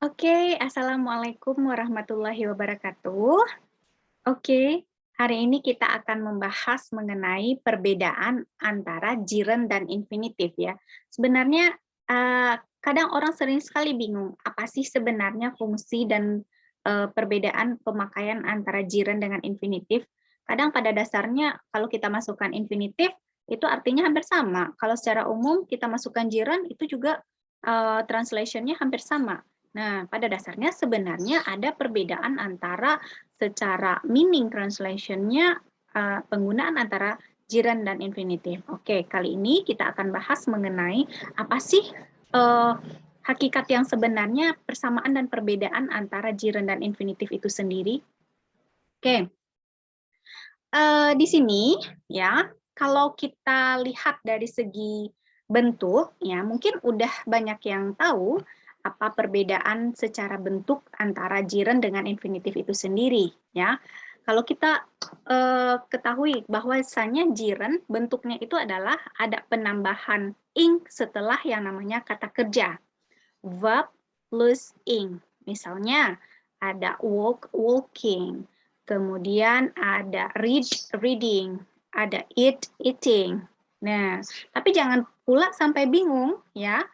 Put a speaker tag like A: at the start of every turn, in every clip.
A: Oke, assalamualaikum warahmatullahi wabarakatuh. Oke, hari ini kita akan membahas mengenai perbedaan antara gerund dan infinitif ya. Sebenarnya kadang orang sering sekali bingung apa sih sebenarnya fungsi dan perbedaan pemakaian antara gerund dengan infinitif. Kadang pada dasarnya kalau kita masukkan infinitif itu artinya hampir sama. Kalau secara umum kita masukkan gerund itu juga translation-nya hampir sama. Nah, pada dasarnya sebenarnya ada perbedaan antara secara meaning translation-nya penggunaan antara gerund dan infinitif. Oke, kali ini kita akan bahas mengenai apa sih hakikat yang sebenarnya persamaan dan perbedaan antara gerund dan infinitif itu sendiri. Oke, di sini ya, kalau kita lihat dari segi bentuk, ya mungkin udah banyak yang tahu apa perbedaan secara bentuk antara gerund dengan infinitif itu sendiri ya. Kalau kita ketahui bahwasanya gerund bentuknya itu adalah ada penambahan ing setelah yang namanya kata kerja. Verb plus ing. Misalnya ada walk, walking. Kemudian ada read, reading. Ada eat, eating. Nah, tapi jangan pula sampai bingung ya.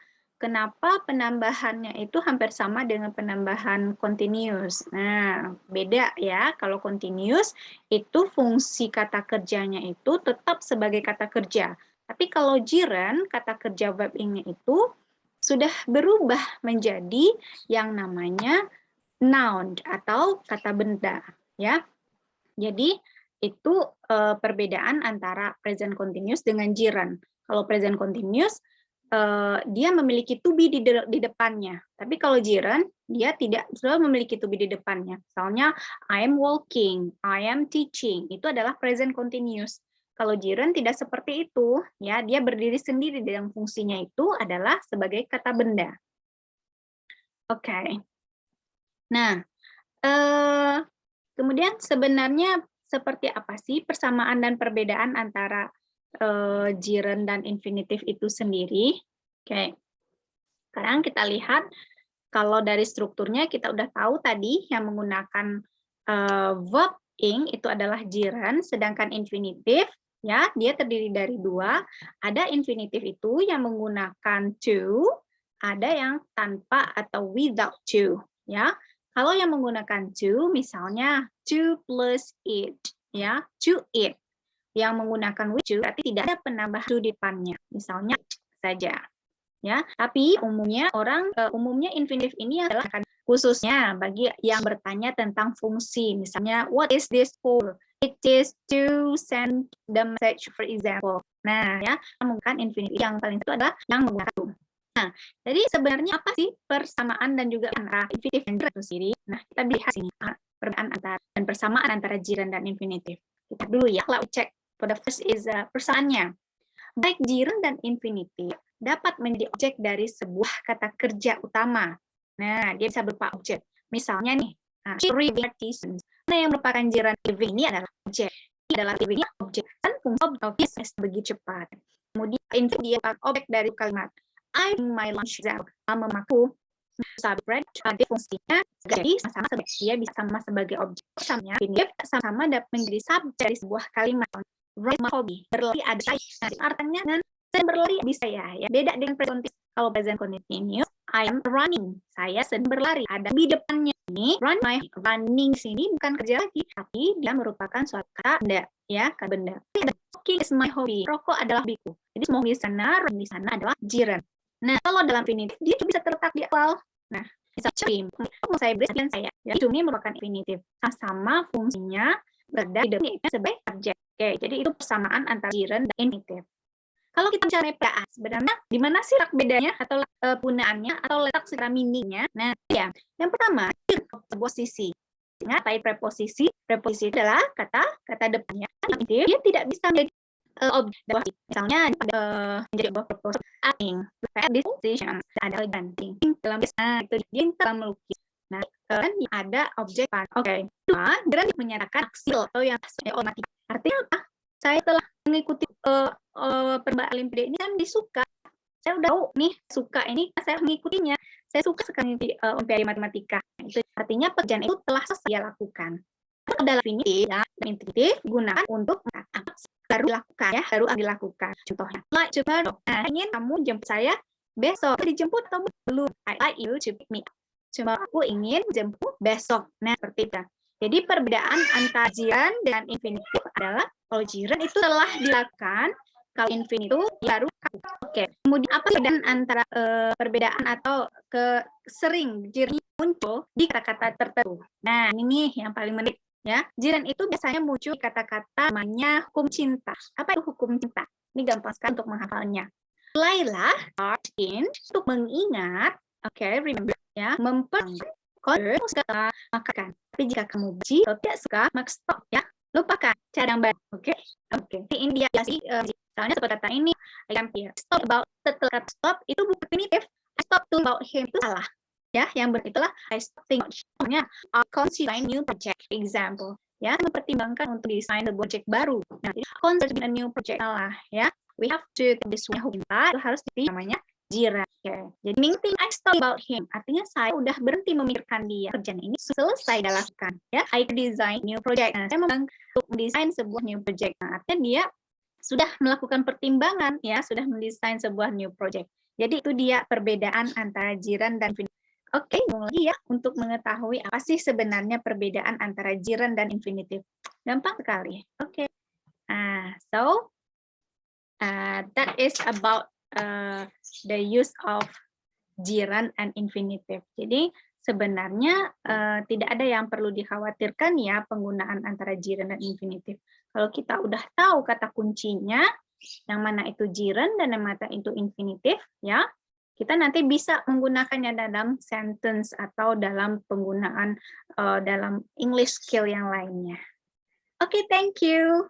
A: Kenapa penambahannya itu hampir sama dengan penambahan continuous? Nah, beda ya. Kalau continuous itu fungsi kata kerjanya itu tetap sebagai kata kerja. Tapi kalau gerund, kata kerja verb ing-nya itu sudah berubah menjadi yang namanya noun atau kata benda ya. Jadi itu perbedaan antara present continuous dengan gerund. Kalau present continuous dia memiliki to be di depannya. Tapi kalau gerund dia tidak selalu memiliki to be di depannya. Misalnya I am walking, I am teaching, itu adalah present continuous. Kalau gerund tidak seperti itu, ya dia berdiri sendiri dan fungsinya itu adalah sebagai kata benda. Oke. Nah, kemudian sebenarnya seperti apa sih persamaan dan perbedaan antara gerund dan infinitif itu sendiri? Oke. Sekarang kita lihat kalau dari strukturnya kita udah tahu tadi yang menggunakan verb ing itu adalah gerund, sedangkan infinitif ya dia terdiri dari dua. Ada infinitif itu yang menggunakan to, ada yang tanpa atau without to ya. Kalau yang menggunakan to misalnya to plus it ya, to it. Yang menggunakan with to berarti tidak ada penambah to di depannya. Misalnya saja ya, tapi umumnya infinitif ini adalah khususnya bagi yang bertanya tentang fungsi, misalnya what is this for, it is to send the message for example. Nah ya, menggunakan infinitif yang paling itu adalah yang menggunakan to. Nah, jadi sebenarnya apa sih persamaan dan juga antara infinitif dan gerund itu sendiri? Nah, kita lihat sini perbedaan antara dan persamaan antara gerund dan infinitif. Kita dulu ya, kita cek. For the first is persamaannya. Baik gerund dan infinitif dapat menjadi objek dari sebuah kata kerja utama. Nah, dia bisa berupa objek. Misalnya nih, reading artisans. Nah, yang merupakan gerund living ini adalah objek. Ini adalah living objek dan fungsi objek begitu cepat. Kemudian dia objek dari kalimat I bring my lunch out. Memaku subject ada fungsinya jadi sama-sama dia bisa sama sebagai objek samanya sama-sama dapat menjadi subjek dari sebuah kalimat. Ride my hobby, berlari ada saya. Artinya dengan saya berlari bisa ya. Beda dengan present continuous. Kalau present continuous, I am running. Saya sedang berlari. Ada di depannya ini run my running sini bukan kerja lagi, tapi dia merupakan suatu kata benda ya, kata benda. Walking is my hobby. Rokok adalah hobiku. Jadi semua di sana, di sana adalah gerund. Nah, kalau dalam infinitif dia bisa terletak di awal. Nah, misalnya saya beri saya. Ya, ini merupakan infinitif. Sama fungsinya berada di depannya sebagai objek. Oke, jadi itu persamaan antara gerund dan infinitif. Kalau kita bicara PA, sebenarnya di mana sih letak bedanya atau penggunaannya atau letak secara meaning-nya? Nah, ya, yang pertama sebuah sisi. Ingat, preposisi. Preposisi adalah kata depannya. Dia tidak bisa menjadi objek. Misalnya menjadi objek preposisi. Acting, disposition, ada ganting. Dalam itu dia dalam melukis. Nah, kan ada objek. Oke. Gerund menyatakan aksi atau yang otomatis. Artinya apa? Saya telah mengikuti perlombaan Olimpiade ini kan disuka. Saya udah tahu nih suka ini, saya mengikutinya. Saya suka sekali Olimpiade Matematika. Itu artinya pekerjaan itu telah selesai dia lakukan. Dalam infinitif, ya, infinitif digunakan untuk baru dilakukan, ya, baru dilakukan. Contohnya, like tomorrow. Nah, ingin kamu jemput saya besok. Dijemput atau belum? I like you to pick me up. Cuma aku ingin jemput besok. Nah, seperti itu. Jadi perbedaan antara jiran dan infinitif adalah kalau jiran itu telah dilakukan, kalau infinitif baru. Oke. Kemudian apa perbedaan antara perbedaan atau sering jiran muncul di kata-kata tertentu? Nah, ini nih yang paling menarik. Ya, jiran itu biasanya muncul di kata-kata namanya hukum cinta. Apa itu hukum cinta? Ini gampang sekali untuk menghafalnya. Mulailah untuk mengingat, oke, remember ya, kalau suka makan. Tapi jika kamu benci atau tidak suka, maka stop ya, lupakan cara yang baik. Oke. Ini dia sih, misalnya seperti kata ini, I am here. Stop about, setelah kata stop itu bukan infinitif. I stop to about him itu salah. Ya, yang benar itulah I stop thinking. Contohnya, I'll consider a new project. Example, ya, mempertimbangkan untuk desain sebuah project baru. Nah, consider a new project salah, ya. We have to this one itu harus namanya jiran. Okay. Jadi meaning I stop about him. Artinya saya udah berhenti memikirkan dia. Kerjaan ini selesai dilakukan. Ya, I design new project. Nah, saya memang untuk mendesain sebuah new project. Nah, artinya dia sudah melakukan pertimbangan, ya, sudah mendesain sebuah new project. Jadi itu dia perbedaan antara jiran dan infinitif. Oke, lagi ya untuk mengetahui apa sih sebenarnya perbedaan antara jiran dan infinitif. Gampang sekali. Oke. So that is about the use of jiran and infinitive. Jadi sebenarnya tidak ada yang perlu dikhawatirkan ya penggunaan antara jiran dan infinitif. Kalau kita udah tahu kata kuncinya, yang mana itu jiran dan yang mana itu infinitif, ya, kita nanti bisa menggunakannya dalam sentence atau dalam penggunaan dalam English skill yang lainnya. Oke, thank you.